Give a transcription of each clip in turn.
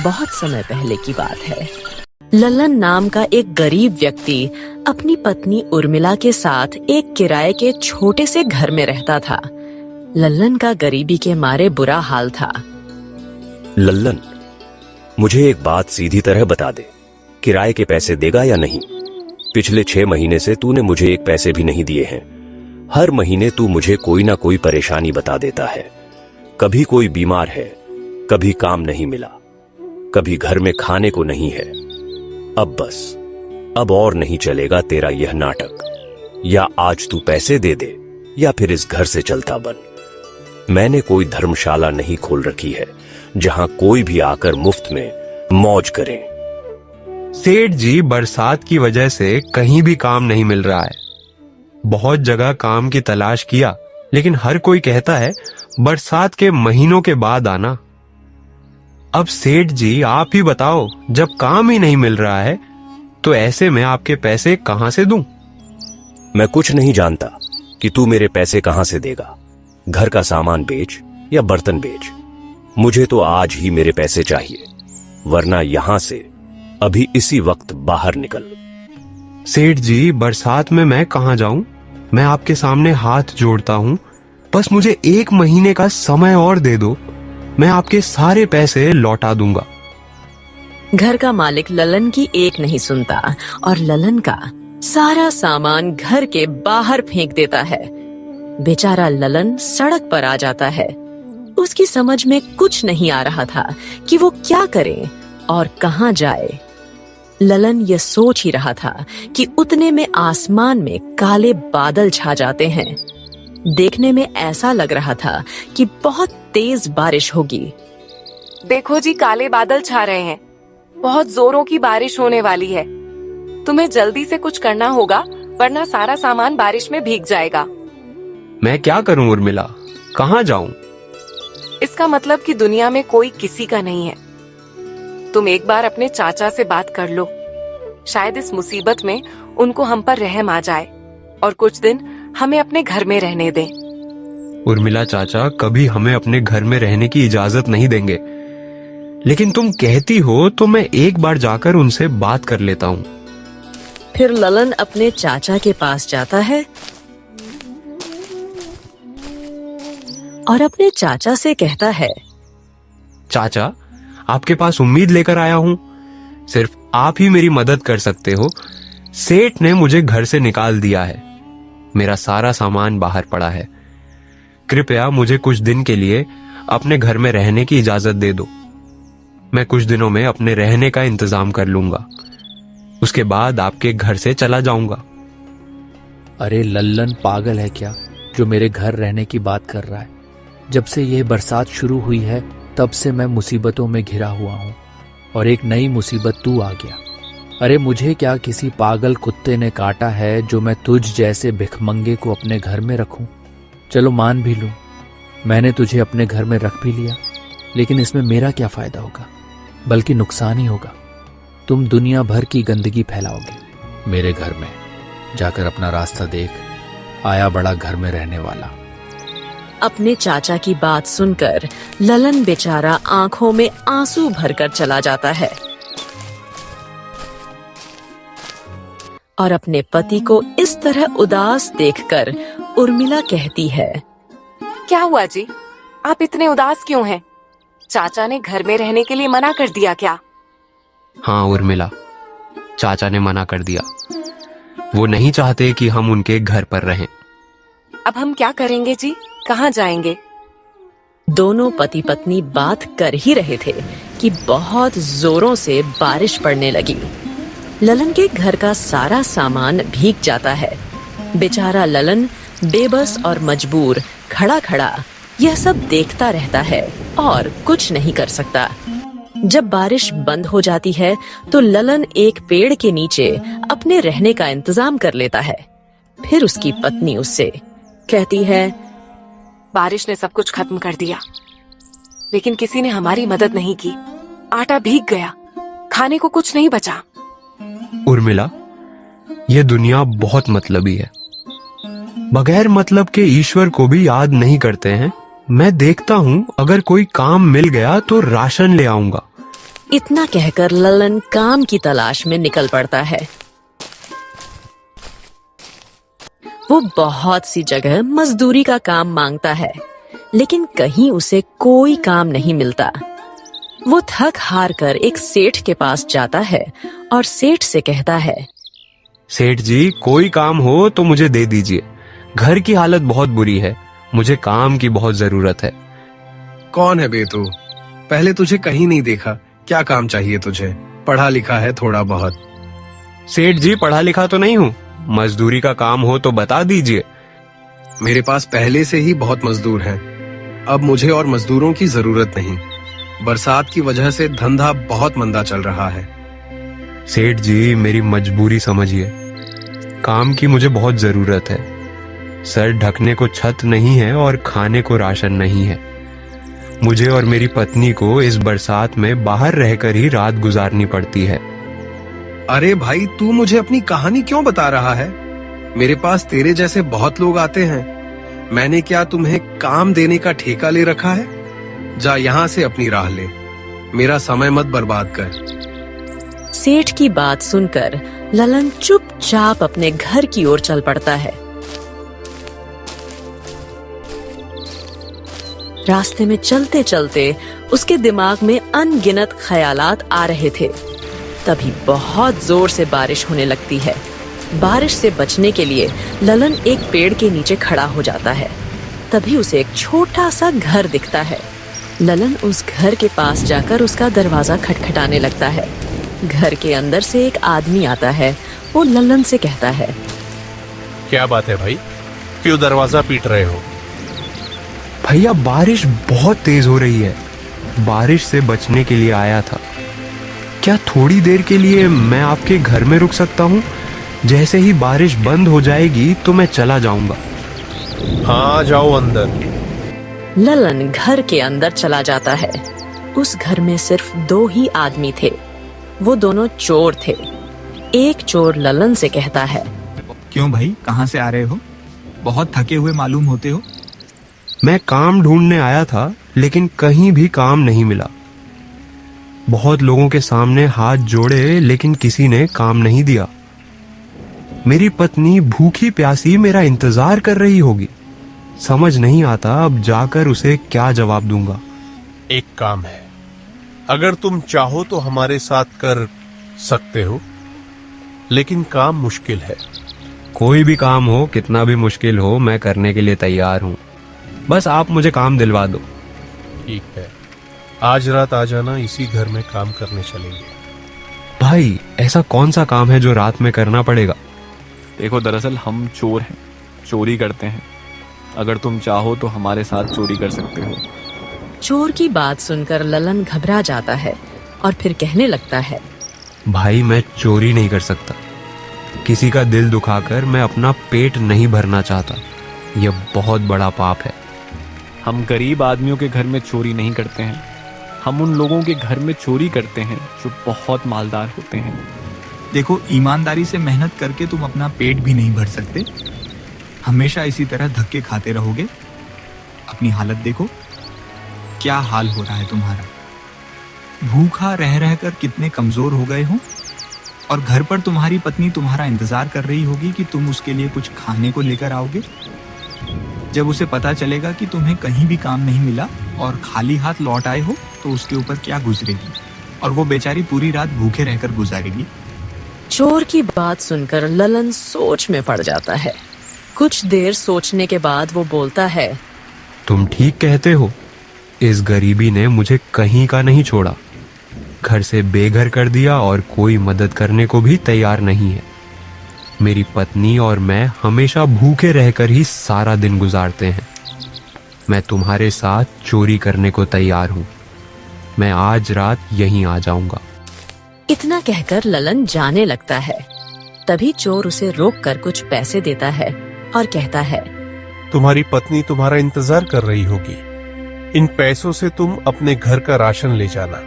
बहुत समय पहले की बात है। ललन नाम का एक गरीब व्यक्ति अपनी पत्नी उर्मिला के साथ एक किराए के छोटे से घर में रहता था। ललन का गरीबी के मारे बुरा हाल था। लल्लन, मुझे एक बात सीधी तरह बता दे, किराए के पैसे देगा या नहीं? पिछले 6 महीने से तूने मुझे एक पैसे भी नहीं दिए हैं। हर महीने तू मुझे कोई ना कोई परेशानी बता देता है। कभी कोई बीमार है, कभी काम नहीं मिला, कभी घर में खाने को नहीं है। अब बस, अब और नहीं चलेगा तेरा यह नाटक। या आज तू पैसे दे दे या फिर इस घर से चलता बन। मैंने कोई धर्मशाला नहीं खोल रखी है जहां कोई भी आकर मुफ्त में मौज करे। सेठ जी, बरसात की वजह से कहीं भी काम नहीं मिल रहा है। बहुत जगह काम की तलाश किया, लेकिन हर कोई कहता है बरसात के महीनों के बाद आना। अब सेठ जी, आप ही बताओ, जब काम ही नहीं मिल रहा है तो ऐसे में आपके पैसे कहां से दूं? मैं कुछ नहीं जानता कि तू मेरे पैसे कहां से देगा। घर का सामान बेच या बर्तन बेच, मुझे तो आज ही मेरे पैसे चाहिए, वरना यहां से अभी इसी वक्त बाहर निकल। सेठ जी, बरसात में मैं कहां जाऊं? मैं आपके सामने हाथ जोड़ता हूं, बस मुझे 1 महीने का समय और दे दो, मैं आपके सारे पैसे लौटा दूंगा। घर का मालिक ललन की एक नहीं सुनता और ललन का सारा सामान घर के बाहर फेंक देता है। बेचारा ललन सड़क पर आ जाता है। उसकी समझ में कुछ नहीं आ रहा था कि वो क्या करे और कहां जाए। ललन ये सोच ही रहा था कि उतने में आसमान में काले बादल छा जाते हैं। देखने में ऐसा लग रहा था कि बहुत तेज बारिश होगी। देखो जी, काले बादल छा रहे हैं, बहुत जोरों की बारिश होने वाली है। तुम्हें जल्दी से कुछ करना होगा, वरना सारा सामान बारिश में भीग जाएगा। मैं क्या करूं उर्मिला, कहां जाऊं? इसका मतलब कि दुनिया में कोई किसी का नहीं है। तुम एक बार अपने चाचा से बात कर लो, शायद इस मुसीबत में उनको हम पर रहम आ जाए और कुछ दिन हमें अपने घर में रहने दें। उर्मिला चाचा कभी हमें अपने घर में रहने की इजाजत नहीं देंगे, लेकिन तुम कहती हो तो मैं एक बार जाकर उनसे बात कर लेता हूँ। फिर ललन अपने चाचा के पास जाता है और अपने चाचा से कहता है, चाचा, आपके पास उम्मीद लेकर आया हूँ, सिर्फ आप ही मेरी मदद कर सकते हो। सेठ ने मुझे घर से निकाल दिया है, मेरा सारा सामान बाहर पड़ा है। कृपया मुझे कुछ दिन के लिए अपने घर में रहने की इजाजत दे दो। मैं कुछ दिनों में अपने रहने का इंतजाम कर लूंगा, उसके बाद आपके घर से चला जाऊंगा। अरे लल्लन पागल है क्या जो मेरे घर रहने की बात कर रहा है? जब से यह बरसात शुरू हुई है तब से मैं मुसीबतों में घिरा हुआ हूँ और एक नई मुसीबत तू आ गया। अरे मुझे क्या किसी पागल कुत्ते ने काटा है जो मैं तुझ जैसे भिखमंगे को अपने घर में रखूं? चलो मान भी लूं, मैंने तुझे अपने घर में रख भी लिया, लेकिन इसमें मेरा क्या फायदा होगा, बल्कि नुकसान ही होगा। तुम दुनिया भर की गंदगी फैलाओगे। मेरे घर में जाकर अपना रास्ता देख, आया बड़ा घर में रहने वाला। अपने चाचा की बात सुनकर ललन बेचारा आंखों में आंसू भरकर चला जाता है और अपने पति को इस तरह उदास देखकर उर्मिला कहती है, क्या हुआ जी, आप इतने उदास क्यों हैं? चाचा ने घर में रहने के लिए मना कर दिया क्या? हाँ उर्मिला, चाचा ने मना कर दिया। वो नहीं चाहते कि हम उनके घर पर रहें। अब हम क्या करेंगे जी, कहाँ जाएंगे? दोनों पति पत्नी बात कर ही रहे थे कि बहुत जोरों से बारिश पड़ने लगी। ललन के घर का सारा सामान भीग जाता है। बेचारा ललन बेबस और मजबूर खड़ा खड़ा यह सब देखता रहता है और कुछ नहीं कर सकता। जब बारिश बंद हो जाती है तो ललन एक पेड़ के नीचे अपने रहने का इंतजाम कर लेता है। फिर उसकी पत्नी उससे कहती है, बारिश ने सब कुछ खत्म कर दिया, लेकिन किसी ने हमारी मदद नहीं की। आटा भीग गया, खाने को कुछ नहीं बचा। उर्मिला, यह दुनिया बहुत मतलबी है। बगैर मतलब के ईश्वर को भी याद नहीं करते हैं। मैं देखता हूँ अगर कोई काम मिल गया तो राशन ले आऊंगा, इतना कहकर ललन काम की तलाश में निकल पड़ता है। वो बहुत सी जगह मजदूरी का काम मांगता है, लेकिन कहीं उसे कोई काम नहीं मिलता। वो थक हार कर एक सेठ के पास जाता है और सेठ से कहता है, सेठ जी, कोई काम हो तो मुझे दे दीजिए। घर की हालत बहुत बुरी है, मुझे काम की बहुत जरूरत है। कौन है बे तू? पहले तुझे कहीं नहीं देखा। क्या काम चाहिए तुझे? पढ़ा लिखा है थोड़ा बहुत? सेठ जी, पढ़ा लिखा तो नहीं हूँ, मजदूरी का काम हो तो बता दीजिए। मेरे पास पहले से ही बहुत मजदूर हैं। अब मुझे और मजदूरों की जरूरत नहीं। बरसात की वजह से धंधा बहुत मंदा चल रहा है। सेठ जी, मेरी मजबूरी समझिए। काम की मुझे बहुत जरूरत है। सर ढकने को छत नहीं है और खाने को राशन नहीं है। मुझे और मेरी पत्नी को इस बरसात में बाहर रहकर ही रात गुजारनी पड़ती है। अरे भाई, तू मुझे अपनी कहानी क्यों बता रहा है? मेरे पास तेरे जैसे बहुत लोग आते हैं। मैंने क्या तुम्हें काम देने का ठेका ले रखा है? जा यहाँ से अपनी राह ले। मेरा समय मत बर्बाद कर। सेठ की बात सुनकर ललन चुपचाप अपने घर की ओर चल पड़ता है। रास्ते में चलते चलते उसके दिमाग में अनगिनत ख्यालात आ रहे थे। तभी बहुत जोर से बारिश होने लगती है। बारिश से बचने के लिए ललन एक पेड़ के नीचे खड़ा हो जाता है। तभी उसे एक छोटा सा घर दिखता है। ललन उस घर के पास जाकर उसका दरवाजा खटखटाने लगता है। घर के अंदर से एक आदमी आता है। वो ललन से कहता है, क्या बात है भाई, क्यों दरवाजा पीट रहे हो? भैया, बारिश बहुत तेज हो रही है। बारिश से बचने के लिए आया था। क्या थोड़ी देर के लिए मैं आपके घर में रुक सकता हूँ? जैसे ही बारिश बंद हो जाएगी तो मैं चला जाऊंगा। हाँ, जाओ अंदर। ललन घर के अंदर चला जाता है। उस घर में सिर्फ 2 ही आदमी थे। वो दोनों चोर थे। एक चोर ललन से कहता है, क्यों भाई, कहाँ से आ रहे हो? बहुत थके हुए मालूम होते हो। मैं काम ढूंढने आया था, लेकिन कहीं भी काम नहीं मिला। बहुत लोगों के सामने हाथ जोड़े, लेकिन किसी ने काम नहीं दिया। मेरी पत्नी भूखी प्यासी मेरा इंतजार कर रही होगी। समझ नहीं आता अब जाकर उसे क्या जवाब दूंगा। एक काम है, अगर तुम चाहो तो हमारे साथ कर सकते हो, लेकिन काम मुश्किल है। कोई भी काम हो, कितना भी मुश्किल हो, मैं करने के लिए तैयार हूँ। बस आप मुझे काम दिलवा दो। ठीक है, आज रात आ जाना, इसी घर में काम करने चलेंगे। भाई, ऐसा कौन सा काम है जो रात में करना पड़ेगा? देखो, दरअसल हम चोर हैं, चोरी करते हैं। अगर तुम चाहो तो हमारे साथ चोरी कर सकते हो। चोर की बात सुनकर ललन घबरा जाता है और फिर कहने लगता है, भाई, मैं चोरी नहीं कर सकता। किसी का दिल दुखाकर मैं अपना पेट नहीं भरना चाहता। यह बहुत बड़ा पाप है। हम गरीब आदमियों के घर में चोरी नहीं करते हैं। हम उन लोगों के घर में चोरी करते हैं जो बहुत मालदार होते हैं। देखो, ईमानदारी से मेहनत करके तुम अपना पेट भी नहीं भर सकते। हमेशा इसी तरह धक्के खाते रहोगे। अपनी हालत देखो, क्या हाल हो रहा है तुम्हारा। भूखा रह रहकर कितने कमजोर हो गए हो। और घर पर तुम्हारी पत्नी तुम्हारा इंतजार कर रही होगी कि तुम उसके लिए कुछ खाने को लेकर आओगे। जब उसे पता चलेगा कि तुम्हें कहीं भी काम नहीं मिला और खाली हाथ लौट आए हो, तो उसके ऊपर क्या गुजरेगी। और वो बेचारी पूरी रात भूखे रहकर गुजारेगी। चोर की बात सुनकर ललन सोच में पड़ जाता है। कुछ देर सोचने के बाद वो बोलता है, तुम ठीक कहते हो। इस गरीबी ने मुझे कहीं का नहीं छोड़ा। घर से बेघर कर दिया और कोई मदद करने को भी तैयार नहीं है। मेरी पत्नी और मैं हमेशा भूखे रहकर ही सारा दिन गुजारते हैं। मैं तुम्हारे साथ चोरी करने को तैयार हूँ। मैं आज रात यहीं आ जाऊंगा। इतना कहकर ललन जाने लगता है। तभी चोर उसे रोककर कुछ पैसे देता है और कहता है, तुम्हारी पत्नी तुम्हारा इंतजार कर रही होगी। इन पैसों से तुम अपने घर का राशन ले जाना।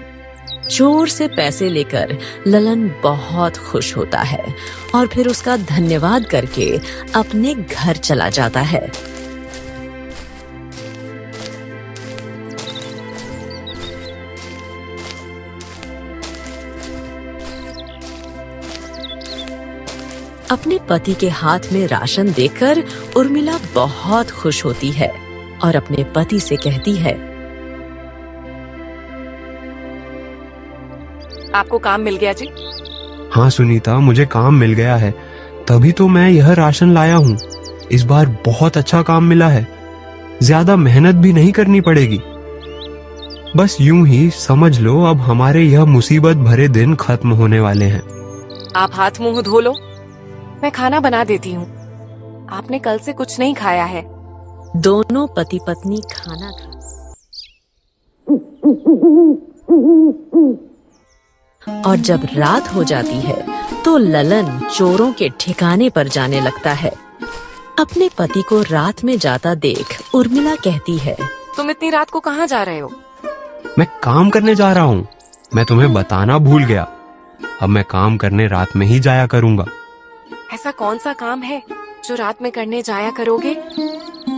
चोर से पैसे लेकर ललन बहुत खुश होता है और फिर उसका धन्यवाद करके अपने घर चला जाता है। अपने पति के हाथ में राशन देखकर उर्मिला बहुत खुश होती है और अपने पति से कहती है, आपको काम मिल गया जी? हाँ सुनीता, मुझे काम मिल गया है, तभी तो मैं यह राशन लाया हूँ। इस बार बहुत अच्छा काम मिला है, ज्यादा मेहनत भी नहीं करनी पड़ेगी। बस यूं ही समझ लो, अब हमारे यह मुसीबत भरे दिन खत्म होने वाले हैं। आप हाथ मुंह धो लो, मैं खाना बना देती हूँ। आपने कल से कुछ नहीं खाया है। दोनों पति पत्नी खाना खा और जब रात हो जाती है तो ललन चोरों के ठिकाने पर जाने लगता है। अपने पति को रात में जाता देख उर्मिला कहती है, तुम इतनी रात को कहाँ जा रहे हो? मैं काम करने जा रहा हूँ, मैं तुम्हें बताना भूल गया। अब मैं काम करने रात में ही जाया करूँगा। ऐसा कौन सा काम है जो रात में करने जाया करोगे?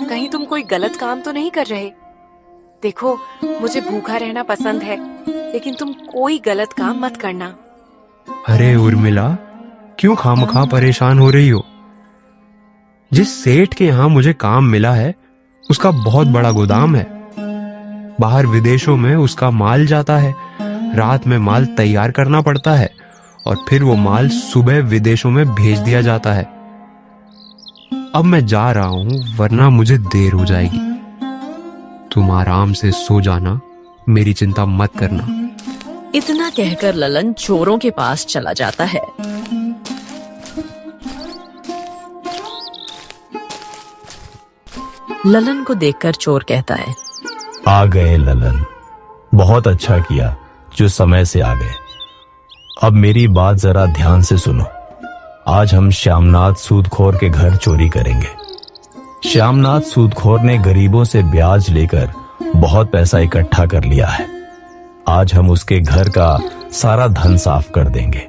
कहीं तुम कोई गलत काम तो नहीं कर रहे? देखो, मुझे भूखा रहना पसंद है, लेकिन तुम कोई गलत काम मत करना। अरे उर्मिला, क्यों खामखा परेशान हो रही हो? जिस सेठ के यहाँ मुझे काम मिला है उसका बहुत बड़ा गोदाम है। बाहर विदेशों में उसका माल जाता है। रात में माल तैयार करना पड़ता है और फिर वो माल सुबह विदेशों में भेज दिया जाता है। अब मैं जा रहा हूं, वरना मुझे देर हो जाएगी। तुम आराम से सो जाना, मेरी चिंता मत करना। इतना कहकर ललन चोरों के पास चला जाता है। ललन को देखकर चोर कहता है, आ गए ललन, बहुत अच्छा किया जो समय से आ गए। अब मेरी बात जरा ध्यान से सुनो। आज हम श्यामनाथ सूदखोर के घर चोरी करेंगे। श्यामनाथ सूदखोर ने गरीबों से ब्याज लेकर बहुत पैसा इकट्ठा कर लिया है। आज हम उसके घर का सारा धन साफ कर देंगे,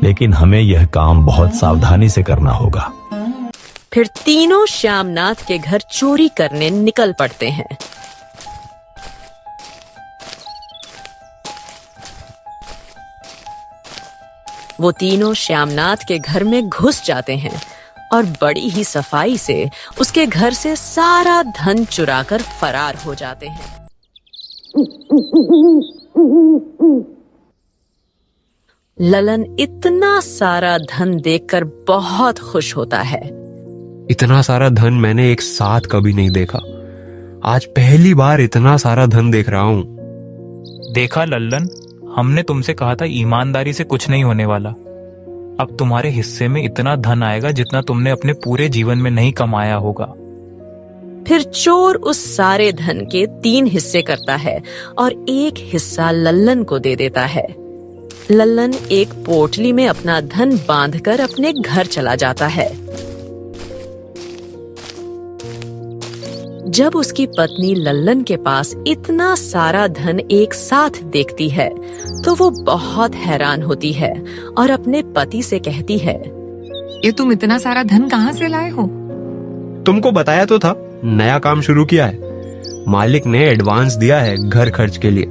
लेकिन हमें यह काम बहुत सावधानी से करना होगा। फिर तीनों श्यामनाथ के घर चोरी करने निकल पड़ते हैं। वो तीनों श्यामनाथ के घर में घुस जाते हैं और बड़ी ही सफाई से उसके घर से सारा धन चुराकर फरार हो जाते हैं। ललन इतना सारा धन देखकर बहुत खुश होता है। इतना सारा धन मैंने एक साथ कभी नहीं देखा। आज पहली बार इतना सारा धन देख रहा हूँ। देखा लल्लन, हमने तुमसे कहा था ईमानदारी से कुछ नहीं होने वाला। अब तुम्हारे हिस्से में इतना धन आएगा जितना तुमने अपने पूरे जीवन में नहीं कमाया होगा। फिर चोर उस सारे धन के 3 हिस्से करता है और एक हिस्सा लल्लन को दे देता है। लल्लन एक पोटली में अपना धन बांधकर अपने घर चला जाता है। जब उसकी पत्नी लल्लन के पास इतना सारा धन एक साथ देखती है तो वो बहुत हैरान होती है और अपने पति से कहती है, ये तुम इतना सारा धन कहाँ से लाए हो? तुमको बताया तो था, नया काम शुरू किया है। मालिक ने एडवांस दिया है घर खर्च के लिए।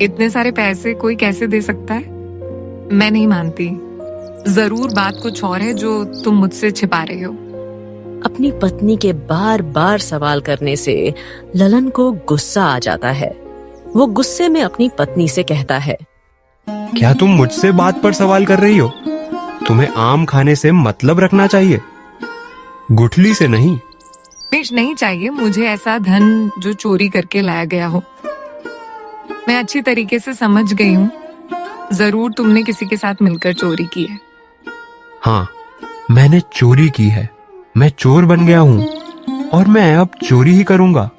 इतने सारे पैसे कोई कैसे दे सकता है? मैं नहीं मानती। जरूर बात कुछ और है जो तुम मुझसे छिपा रहे हो। अपनी पत्नी के बार बार सवाल करने से ललन को गुस्सा आ जाता है। वो गुस्से में अपनी पत्नी से कहता है, क्या तुम मुझसे बात पर सवाल कर रही हो? तुम्हें आम खाने से मतलब रखना चाहिए, गुठली से नहीं। नहीं चाहिए मुझे ऐसा धन जो चोरी करके लाया गया हो। मैं अच्छी तरीके से समझ गई हूँ, जरूर तुमने किसी के साथ मिलकर चोरी की है। हाँ, मैंने चोरी की है। मैं चोर बन गया हूँ और मैं अब चोरी ही करूंगा।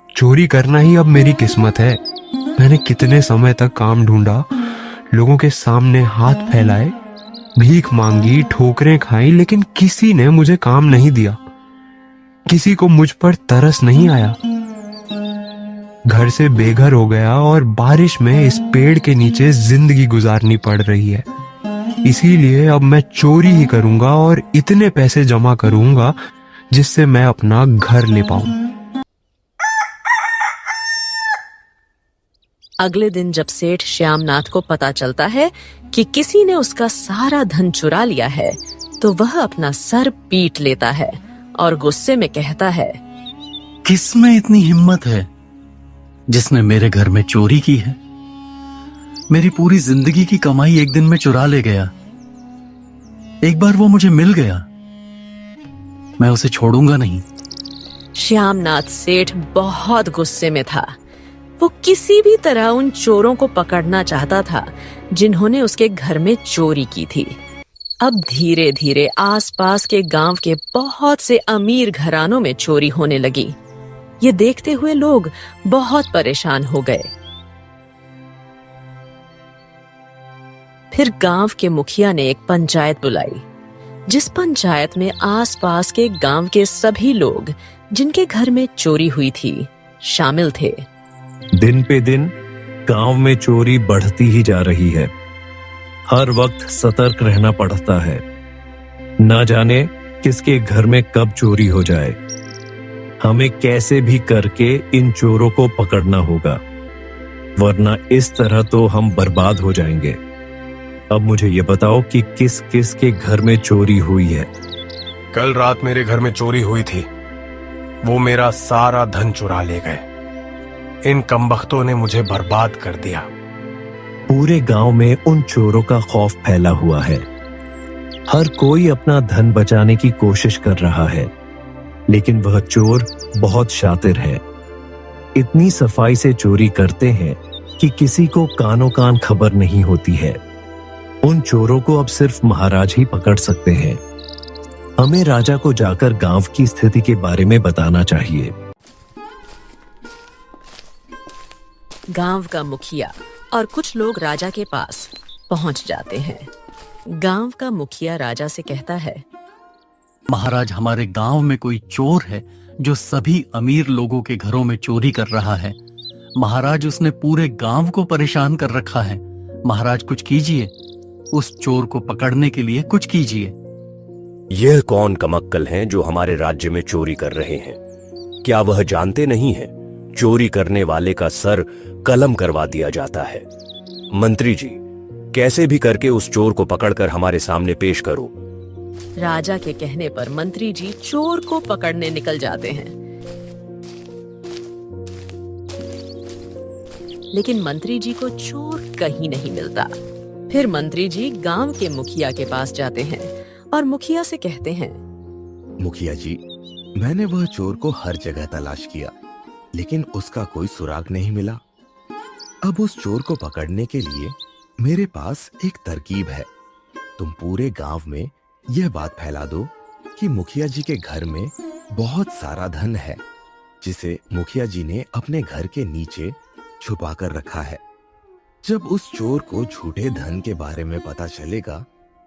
चोरी करना ही अब मेरी किस्मत है। मैंने कितने समय तक काम ढूंढा, लोगों के सामने हाथ फैलाए, भीख मांगी, ठोकरें खाई, लेकिन किसी ने मुझे काम नहीं दिया। किसी को मुझ पर तरस नहीं आया। घर से बेघर हो गया और बारिश में इस पेड़ के नीचे जिंदगी गुजारनी पड़ रही है। इसीलिए अब मैं चोरी ही करूंगा और इतने पैसे जमा करूंगा जिससे मैं अपना घर ले पाऊं। अगले दिन जब सेठ श्यामनाथ को पता चलता है कि किसी ने उसका सारा धन चुरा लिया है, तो वह अपना सर पीट लेता है और गुस्से में कहता है, किसमें इतनी हिम्मत है जिसने मेरे घर में चोरी की है? मेरी पूरी जिंदगी की कमाई एक दिन में चुरा ले गया। एक बार वो मुझे मिल गया, मैं उसे छोड़ूंगा नहीं। श्यामनाथ सेठ बहुत गुस्से में था। वो किसी भी तरह उन चोरों को पकड़ना चाहता था जिन्होंने उसके घर में चोरी की थी। अब धीरे धीरे आसपास के गांव के बहुत से अमीर घरानों में चोरी होने लगी। ये देखते हुए लोग बहुत परेशान हो गए। फिर गांव के मुखिया ने एक पंचायत बुलाई, जिस पंचायत में आसपास के गांव के सभी लोग जिनके घर में चोरी हुई थी शामिल थे। दिन पे दिन गांव में चोरी बढ़ती ही जा रही है। हर वक्त सतर्क रहना पड़ता है। ना जाने किसके घर में कब चोरी हो जाए। हमें कैसे भी करके इन चोरों को पकड़ना होगा, वरना इस तरह तो हम बर्बाद हो जाएंगे। अब मुझे ये बताओ कि किस किस के घर में चोरी हुई है। कल रात मेरे घर में चोरी हुई थी। वो मेरा सारा धन चुरा ले गए। इन कमबख्तों ने मुझे बर्बाद कर दिया। पूरे गांव में उन चोरों का खौफ फैला हुआ है। हर कोई अपना धन बचाने की कोशिश कर रहा है, लेकिन वह चोर बहुत शातिर है। इतनी सफाई से चोरी करते हैं कि किसी को कानो कान खबर नहीं होती है। उन चोरों को अब सिर्फ महाराज ही पकड़ सकते हैं। हमें राजा को जाकर गांव की स्थिति के बारे में बताना चाहिए। गांव का मुखिया और कुछ लोग राजा के पास पहुंच जाते हैं। गांव का मुखिया राजा से कहता है, महाराज, हमारे गांव में कोई चोर है जो सभी अमीर लोगों के घरों में चोरी कर रहा है। महाराज, उसने पूरे गांव को परेशान कर रखा है। महाराज, कुछ कीजिए, उस चोर को पकड़ने के लिए कुछ कीजिए। यह कौन कमक्कल हैं जो हमारे राज्य में चोरी कर रहे हैं? क्या वह जानते नहीं हैं? चोरी करने वाले का सर कलम करवा दिया जाता है। मंत्री जी, कैसे भी करके उस चोर को पकड़कर हमारे सामने पेश करो। राजा के कहने पर मंत्री जी चोर को पकड़ने निकल जाते हैं, लेकिन मंत्री जी को चोर कहीं नहीं मिलता। फिर मंत्री जी गांव के मुखिया के पास जाते हैं और मुखिया से कहते हैं, मुखिया जी, मैंने वह चोर को हर जगह तलाश किया, लेकिन उसका कोई सुराग नहीं मिला। अब उस चोर को पकड़ने के लिए मेरे पास एक तरकीब है। तुम पूरे गांव में यह बात फैला दो कि मुखिया जी के घर में बहुत सारा धन है, जिसे मुखिया जी ने अपने घर के नीचे छुपा कर रखा है। जब उस चोर को झूठे धन के बारे में पता चलेगा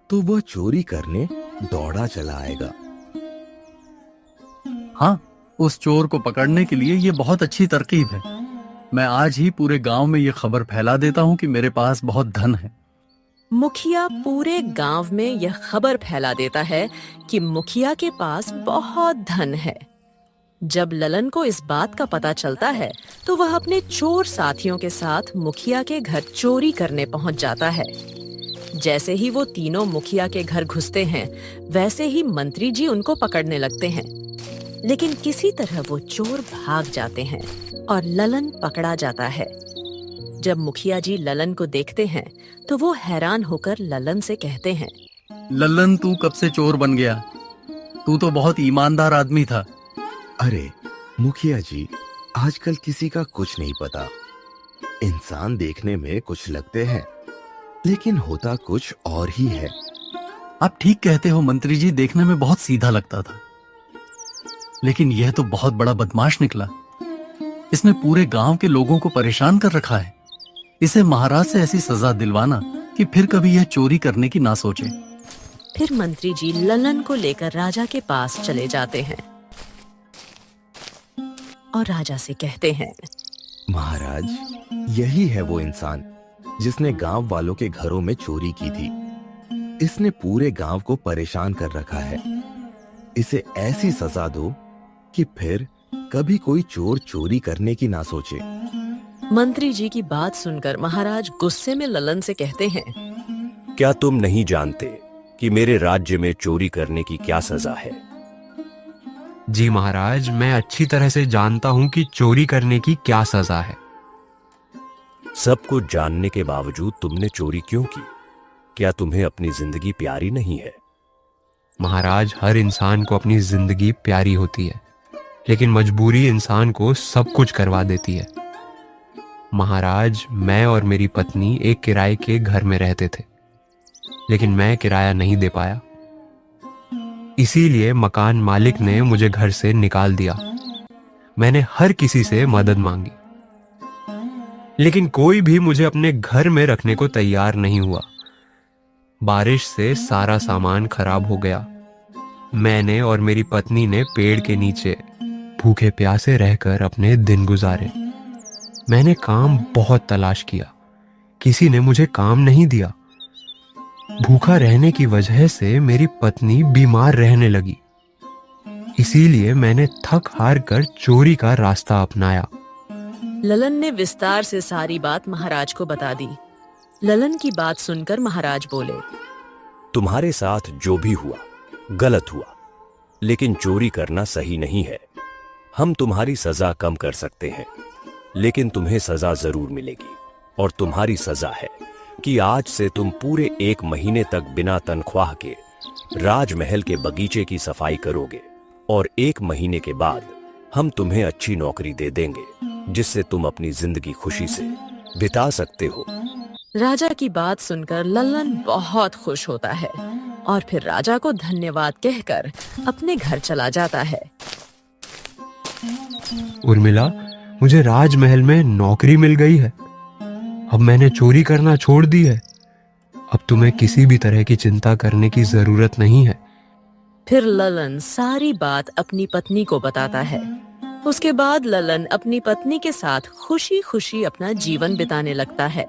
तो वह चोरी करने दौड़ा चला आएगा। हाँ, उस चोर को पकड़ने के लिए ये बहुत अच्छी तरकीब है। मैं आज ही पूरे गांव में ये खबर फैला देता हूँ कि मेरे पास बहुत धन है। मुखिया पूरे गांव में यह खबर फैला देता है कि मुखिया के पास बहुत धन है। जब ललन को इस बात का पता चलता है तो वह अपने चोर साथियों के साथ मुखिया के घर चोरी करने पहुंच जाता है। जैसे ही वो तीनों मुखिया के घर घुसते हैं, वैसे ही मंत्री जी उनको पकड़ने लगते हैं, लेकिन किसी तरह वो चोर भाग जाते हैं और ललन पकड़ा जाता है। जब मुखिया जी ललन को देखते हैं तो वो हैरान होकर ललन से कहते हैं, ललन, तू कब से चोर बन गया? तू तो बहुत ईमानदार आदमी था। अरे मुखिया जी, आजकल किसी का कुछ नहीं पता। इंसान देखने में कुछ लगते हैं, लेकिन होता कुछ और ही है। आप ठीक कहते हो मंत्री जी, देखने में बहुत सीधा लगता था, लेकिन यह तो बहुत बड़ा बदमाश निकला। इसने पूरे गांव के लोगों को परेशान कर रखा है। इसे महाराज से ऐसी सजा दिलवाना कि फिर कभी यह चोरी करने की ना सोचे। फिर मंत्री जी ललन को लेकर राजा के पास चले जाते हैं और राजा से कहते हैं, महाराज, यही है वो इंसान जिसने गांव वालों के घरों में चोरी की थी। इसने पूरे गांव को परेशान कर रखा है। इसे ऐसी सजा दो कि फिर कभी कोई चोर चोरी करने की ना सोचे। मंत्री जी की बात सुनकर महाराज गुस्से में ललन से कहते हैं, क्या तुम नहीं जानते कि मेरे राज्य में चोरी करने की क्या सजा है। जी महाराज, मैं अच्छी तरह से जानता हूं कि चोरी करने की क्या सजा है। सब कुछ जानने के बावजूद तुमने चोरी क्यों की? क्या तुम्हें अपनी जिंदगी प्यारी नहीं है? महाराज, हर इंसान को अपनी जिंदगी प्यारी होती है, लेकिन मजबूरी इंसान को सब कुछ करवा देती है। महाराज, मैं और मेरी पत्नी एक किराए के घर में रहते थे, लेकिन मैं किराया नहीं दे पाया। इसीलिए मकान मालिक ने मुझे घर से निकाल दिया। मैंने हर किसी से मदद मांगी, लेकिन कोई भी मुझे अपने घर में रखने को तैयार नहीं हुआ। बारिश से सारा सामान खराब हो गया। मैंने और मेरी पत्नी ने पेड़ के नीचे भूखे प्यासे रहकर अपने दिन गुजारे। मैंने काम बहुत तलाश किया, किसी ने मुझे काम नहीं दिया। भूखा रहने की वजह से मेरी पत्नी बीमार रहने लगी। इसीलिए मैंने थक हार कर चोरी का रास्ता अपनाया। ललन ने विस्तार से सारी बात महाराज को बता दी। ललन की बात सुनकर महाराज बोले, तुम्हारे साथ जो भी हुआ गलत हुआ, लेकिन चोरी करना सही नहीं है। हम तुम्हारी सजा कम कर सकते हैं, लेकिन तुम्हें सजा जरूर मिलेगी। और तुम्हारी सजा है कि आज से तुम पूरे 1 महीने तक बिना तनख्वाह के राजमहल के बगीचे की सफाई करोगे, और 1 महीने के बाद हम तुम्हें अच्छी नौकरी दे देंगे, जिससे तुम अपनी जिंदगी खुशी से बिता सकते हो। राजा की बात सुनकर लल्लन बहुत खुश होता है और फिर राजा को धन्यवाद कहकर अपने घर चला जाता है। उर्मिला, मुझे राजमहल में नौकरी मिल गई है। अब मैंने चोरी करना छोड़ दी है। अब तुम्हें किसी भी तरह की चिंता करने की जरूरत नहीं है। फिर ललन सारी बात अपनी पत्नी को बताता है। उसके बाद ललन अपनी पत्नी के साथ खुशी खुशी अपना जीवन बिताने लगता है।